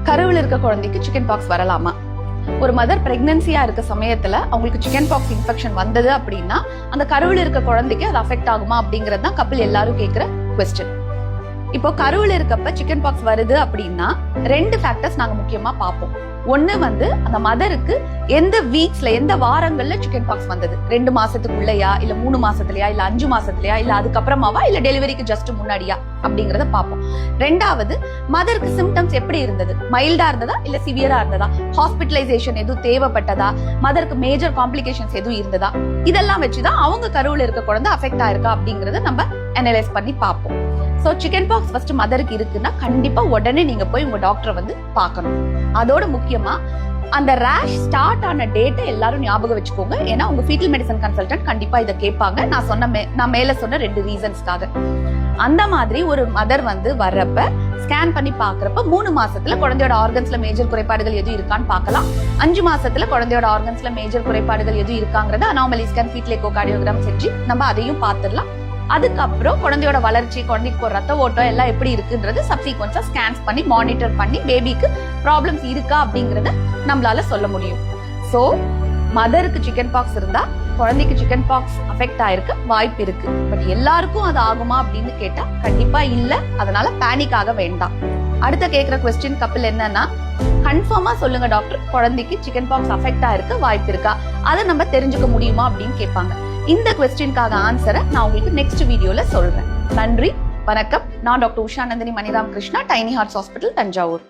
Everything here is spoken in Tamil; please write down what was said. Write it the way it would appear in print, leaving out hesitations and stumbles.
கருவில் இருக்க குழந்தைக்கு சிக்கன் பாக்ஸ் வரலாமா? ஒரு மதர் பிரெக்னன்சியா இருக்க சமயத்துல அவங்களுக்கு சிக்கன் பாக்ஸ் இன்ஃபெக்ஷன் வந்தது அப்படின்னா அந்த கருவில் இருக்க குழந்தைக்கு அது அஃபெக்ட் ஆகுமா அப்படிங்கறது தான் கப்பிள் எல்லாரும் கேட்கிற கொஸ்டின். இப்போ கருவில் இருக்கப்ப சிக்கன் பாக்ஸ் வருது அப்படின்னா 2 ஃபேக்டர்ஸ் நாங்க முக்கியமா பார்ப்போம். ஒண்ணு அந்த மதருக்கு எந்த வீக்ஸ்ல எந்த வாரங்கள்ல சிக்கன் பாக்ஸ் வந்தது, 2 மாசத்துக்குள்ளயா இல்ல 3 மாசத்துலயா இல்ல 5 மாசத்துலயா இல்ல அதுக்கப்புறமாவா இல்ல டெலிவரிக்கு ஜஸ்ட் முன்னாடியா அப்படிங்கறத பார்ப்போம். 2வது மதருக்கு சிம்டம்ஸ் எப்படி இருந்தது, மைல்டா இருந்ததா இல்ல சிவியரா இருந்ததா, ஹாஸ்பிட்டலைசேஷன் எதுவும் தேவைப்பட்டதா, மதருக்கு மேஜர் காம்ப்ளிகேஷன்ஸ் எதுவும் இருந்ததா, இதெல்லாம் வச்சுதான் அவங்க கருவில் இருக்க குழந்தை அஃபெக்ட் ஆயிருக்கா அப்படிங்கறத நம்ம அனலைஸ் பண்ணி பார்ப்போம். சோ சிக்கன் பாக்ஸ் ஃபர்ஸ்ட் மதருக்கு இருக்குன்னா கண்டிப்பா உடனே நீங்க போய் உங்க டாக்டரை பார்க்கணும். அதோட முக்கியமா அந்த ரேஷ் ஸ்டார்ட் ஆன டேட்டை எல்லாரும் ஞாபகம் வச்சுக்கோங்க. ஏன்னா உங்க ஃபீட்டல் மெடிசன் கன்சல்டன்ட் கண்டிப்பா இதை கேட்பாங்க. நான் மேல சொன்ன 2 ரீசன்ஸ்க்காக. அந்த மாதிரி ஒரு மதர் வர்றப்ப ஸ்கேன் பண்ணி பாக்குறப்ப 3 மாசத்துல குழந்தையோட ஆர்கன்ஸ்ல மேஜர் குறைபாடுகள் எதுவும் இருக்கான்னு பார்க்கலாம். 5 மாசத்துல குழந்தையோட ஆர்கன்ஸ்ல மேஜர் குறைபாடுகள் எதுவும் இருக்காங்கிறத அனாமலி ஸ்கேன், ஃபீட்டல் எக்கோகார்டியோகிராம் செஞ்சு நம்ம அதையும் பார்த்துடலாம். அதுக்கப்புறம் குழந்தையோட வளர்ச்சி, குழந்தைக்கு ஒரு ரத்த ஓட்டம் எல்லாம் எப்படி இருக்குன்றது சப்சீக்வன்ஸா ஸ்கேன்ஸ் பண்ணி மானிட்டர் பண்ணி பேபிக்கு ப்ராப்ளம்ஸ் இருக்கா அப்படிங்கறத நம்மளால சொல்ல முடியும். சோ மதருக்கு சிக்கன் பாக்ஸ் இருந்தா குழந்தைக்கு சிக்கன் பாக்ஸ் அஃபெக்ட் ஆயிருக்க வாய்ப்பு இருக்கு. பட் எல்லாருக்கும் அது ஆகுமா அப்படின்னு கேட்டா கண்டிப்பா இல்ல. அதனால பேனிக் ஆக வேண்டாம். அடுத்த கேட்கிற கொஸ்டின் கப்பிள் என்னன்னா, கன்ஃபார்மா சொல்லுங்க டாக்டர், குழந்தைக்கு சிக்கன் பாக்ஸ் அஃபெக்ட் ஆயிருக்க வாய்ப்பு இருக்கா, அதை நம்ம தெரிஞ்சுக்க முடியுமா அப்படின்னு கேட்பாங்க. இந்த கொஸ்டின்காக ஆன்சரை நான் உங்களுக்கு நெக்ஸ்ட் வீடியோல சொல்றேன். நன்றி, வணக்கம். நான் doctor Usha Nandini Maniram Krishna, tiny hearts hospital, Thanjavur.